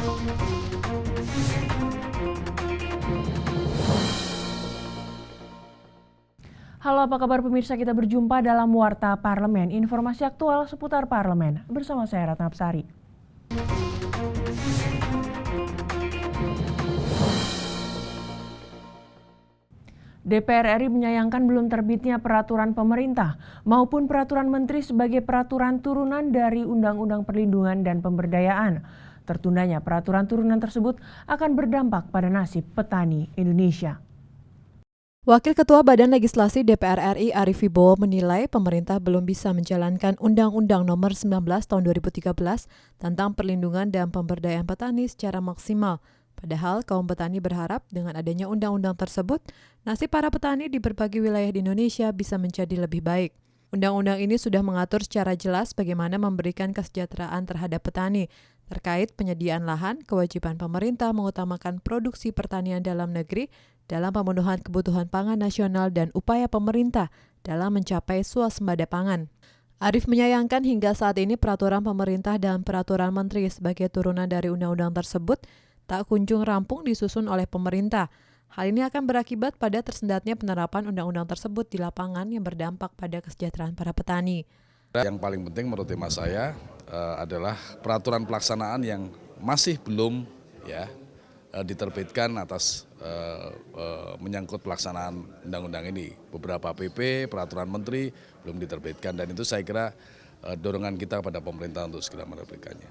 Halo, apa kabar pemirsa? Kita berjumpa dalam Warta Parlemen, informasi aktual seputar parlemen. Bersama saya Ratna Absari. DPR RI menyayangkan belum terbitnya peraturan pemerintah maupun peraturan menteri sebagai peraturan turunan dari Undang-Undang Perlindungan dan Pemberdayaan. Tertundanya peraturan turunan tersebut akan berdampak pada nasib petani Indonesia. Wakil Ketua Badan Legislasi DPR RI Arief Wibowo menilai pemerintah belum bisa menjalankan Undang-Undang Nomor 19 Tahun 2013 tentang perlindungan dan pemberdayaan petani secara maksimal. Padahal kaum petani berharap dengan adanya undang-undang tersebut, nasib para petani di berbagai wilayah di Indonesia bisa menjadi lebih baik. Undang-undang ini sudah mengatur secara jelas bagaimana memberikan kesejahteraan terhadap petani, terkait penyediaan lahan, kewajiban pemerintah mengutamakan produksi pertanian dalam negeri dalam pemenuhan kebutuhan pangan nasional dan upaya pemerintah dalam mencapai swasembada pangan. Arief menyayangkan hingga saat ini peraturan pemerintah dan peraturan menteri sebagai turunan dari undang-undang tersebut tak kunjung rampung disusun oleh pemerintah. Hal ini akan berakibat pada tersendatnya penerapan undang-undang tersebut di lapangan yang berdampak pada kesejahteraan para petani. Yang paling penting menurut hemat saya adalah peraturan pelaksanaan yang masih belum diterbitkan atas menyangkut pelaksanaan undang-undang ini. Beberapa PP, peraturan menteri belum diterbitkan dan itu saya kira dorongan kita pada pemerintah untuk segera menerbitkannya.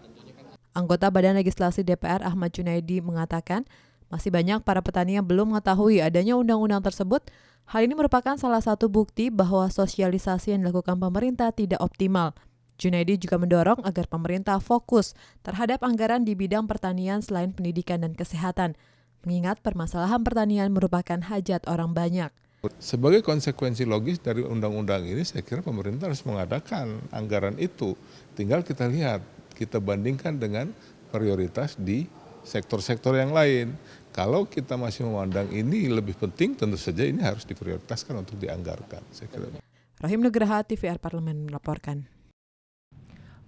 Anggota Badan Legislasi DPR Ahmad Junaidi mengatakan masih banyak para petani yang belum mengetahui adanya undang-undang tersebut. Hal ini merupakan salah satu bukti bahwa sosialisasi yang dilakukan pemerintah tidak optimal. Junaidi juga mendorong agar pemerintah fokus terhadap anggaran di bidang pertanian selain pendidikan dan kesehatan, mengingat permasalahan pertanian merupakan hajat orang banyak. Sebagai konsekuensi logis dari undang-undang ini, saya kira pemerintah harus mengadakan anggaran itu. Tinggal kita lihat, kita bandingkan dengan prioritas di sektor-sektor yang lain. Kalau kita masih memandang ini lebih penting, tentu saja ini harus diprioritaskan untuk dianggarkan. Saya kira. Rahim Nugraha, TVR Parlemen melaporkan.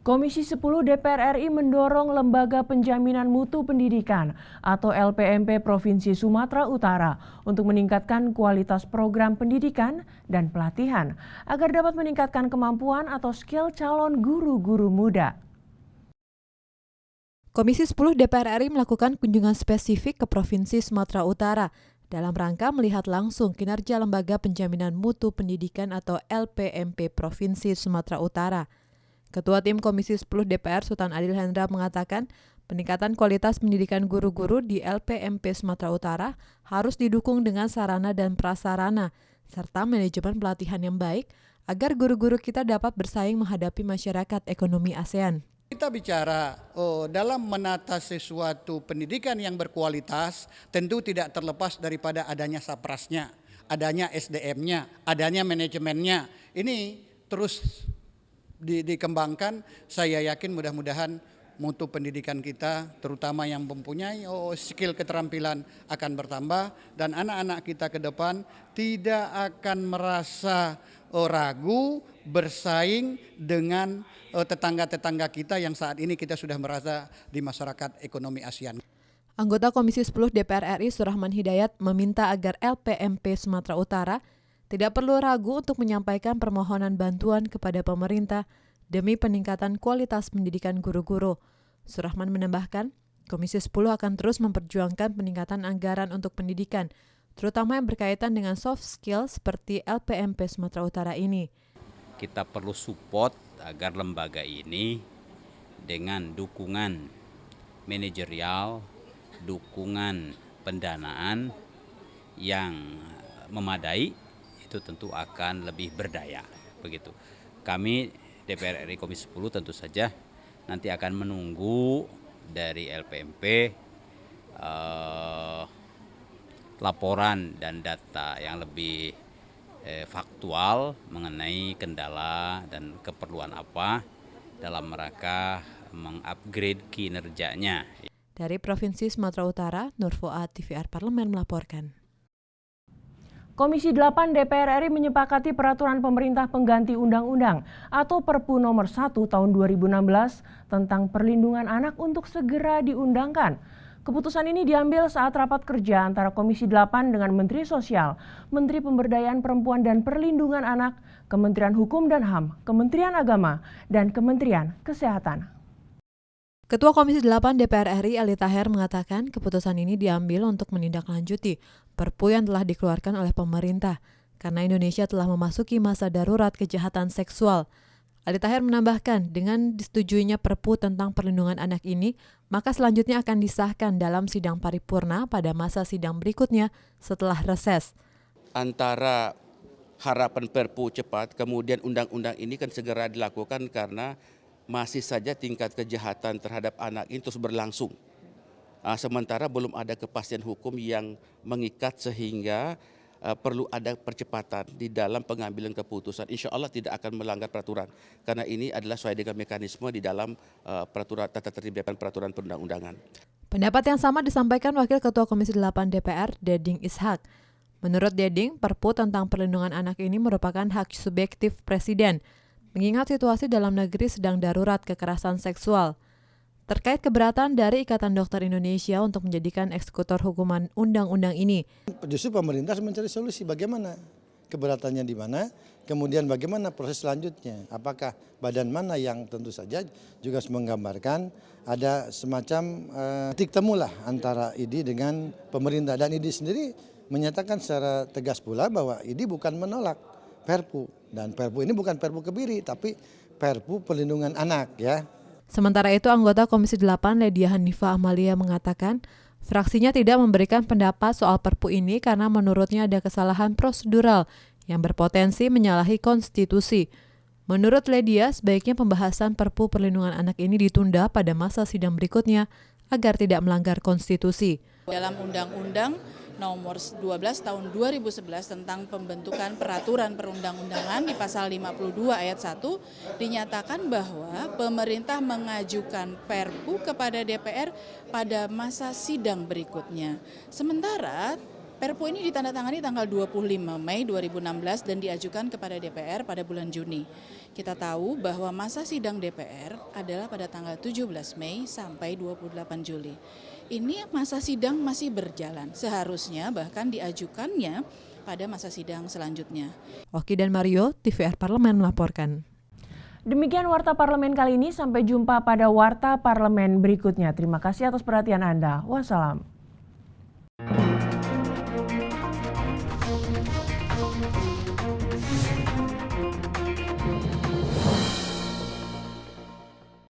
Komisi 10 DPR RI mendorong Lembaga Penjaminan Mutu Pendidikan atau LPMP Provinsi Sumatera Utara untuk meningkatkan kualitas program pendidikan dan pelatihan agar dapat meningkatkan kemampuan atau skill calon guru-guru muda. Komisi 10 DPR RI melakukan kunjungan spesifik ke Provinsi Sumatera Utara dalam rangka melihat langsung kinerja Lembaga Penjaminan Mutu Pendidikan atau LPMP Provinsi Sumatera Utara. Ketua Tim Komisi 10 DPR Sultan Adil Hendra mengatakan peningkatan kualitas pendidikan guru-guru di LPMP Sumatera Utara harus didukung dengan sarana dan prasarana, serta manajemen pelatihan yang baik agar guru-guru kita dapat bersaing menghadapi masyarakat ekonomi ASEAN. Kita bicara dalam menata sesuatu pendidikan yang berkualitas tentu tidak terlepas daripada adanya saprasnya, adanya SDM-nya, adanya manajemennya. Ini terus dikembangkan. Saya yakin mudah-mudahan mutu pendidikan kita terutama yang mempunyai skill keterampilan akan bertambah dan anak-anak kita ke depan tidak akan merasa ragu bersaing dengan tetangga-tetangga kita yang saat ini kita sudah merasa di masyarakat ekonomi ASEAN. Anggota Komisi 10 DPR RI Surahman Hidayat meminta agar LPMP Sumatera Utara tidak perlu ragu untuk menyampaikan permohonan bantuan kepada pemerintah demi peningkatan kualitas pendidikan guru-guru. Surahman menambahkan, Komisi 10 akan terus memperjuangkan peningkatan anggaran untuk pendidikan, terutama yang berkaitan dengan soft skill seperti LPMP Sumatera Utara ini. Kita perlu support agar lembaga ini dengan dukungan manajerial, dukungan pendanaan yang memadai, itu tentu akan lebih berdaya. Begitu. Kami DPR RI Komisi 10 tentu saja nanti akan menunggu dari LPMP laporan dan data yang lebih faktual mengenai kendala dan keperluan apa dalam rangka mengupgrade kinerjanya. Dari Provinsi Sumatera Utara, Nur Fuad, TVR Parlemen melaporkan. Komisi 8 DPR RI menyepakati peraturan pemerintah pengganti undang-undang atau Perpu nomor 1 tahun 2016 tentang perlindungan anak untuk segera diundangkan. Keputusan ini diambil saat rapat kerja antara Komisi 8 dengan Menteri Sosial, Menteri Pemberdayaan Perempuan dan Perlindungan Anak, Kementerian Hukum dan HAM, Kementerian Agama, dan Kementerian Kesehatan. Ketua Komisi 8 DPR RI Ali Taher mengatakan keputusan ini diambil untuk menindaklanjuti Perpu yang telah dikeluarkan oleh pemerintah karena Indonesia telah memasuki masa darurat kejahatan seksual. Ali Taher menambahkan dengan disetujuinya Perpu tentang perlindungan anak ini, maka selanjutnya akan disahkan dalam sidang paripurna pada masa sidang berikutnya setelah reses. Antara harapan Perpu cepat, kemudian undang-undang ini kan segera dilakukan karena masih saja tingkat kejahatan terhadap anak itu terus berlangsung. Sementara belum ada kepastian hukum yang mengikat sehingga perlu ada percepatan di dalam pengambilan keputusan. Insya Allah tidak akan melanggar peraturan karena ini adalah sesuai dengan mekanisme di dalam peraturan tata tertib dan peraturan perundang-undangan. Pendapat yang sama disampaikan Wakil Ketua Komisi 8 DPR, Deding Ishak. Menurut Deding, Perpu tentang perlindungan anak ini merupakan hak subjektif Presiden, mengingat situasi dalam negeri sedang darurat kekerasan seksual. Terkait keberatan dari Ikatan Dokter Indonesia untuk menjadikan eksekutor hukuman undang-undang ini. Justru pemerintah harus mencari solusi bagaimana keberatannya di mana, kemudian bagaimana proses selanjutnya. Apakah badan mana yang tentu saja juga harus menggambarkan ada semacam titik temulah antara IDI dengan pemerintah. Dan IDI sendiri menyatakan secara tegas pula bahwa IDI bukan menolak Perpu. Dan Perpu ini bukan Perpu Kebiri, tapi Perpu Perlindungan Anak ya. Sementara itu, anggota Komisi 8 Ledia Hanifah Amalia mengatakan fraksinya tidak memberikan pendapat soal Perpu ini karena menurutnya ada kesalahan prosedural yang berpotensi menyalahi konstitusi. Menurut Ledia, sebaiknya pembahasan Perpu Perlindungan Anak ini ditunda pada masa sidang berikutnya agar tidak melanggar konstitusi. Dalam Undang-Undang Nomor 12 Tahun 2011 tentang pembentukan peraturan perundang-undangan di pasal 52 ayat 1 dinyatakan bahwa pemerintah mengajukan Perpu kepada DPR pada masa sidang berikutnya. Sementara Perpu ini ditandatangani tanggal 25 Mei 2016 dan diajukan kepada DPR pada bulan Juni. Kita tahu bahwa masa sidang DPR adalah pada tanggal 17 Mei sampai 28 Juli. Ini masa sidang masih berjalan, seharusnya bahkan diajukannya pada masa sidang selanjutnya. Oki dan Mario, TVR Parlemen melaporkan. Demikian Warta Parlemen kali ini, sampai jumpa pada Warta Parlemen berikutnya. Terima kasih atas perhatian Anda. Wassalam.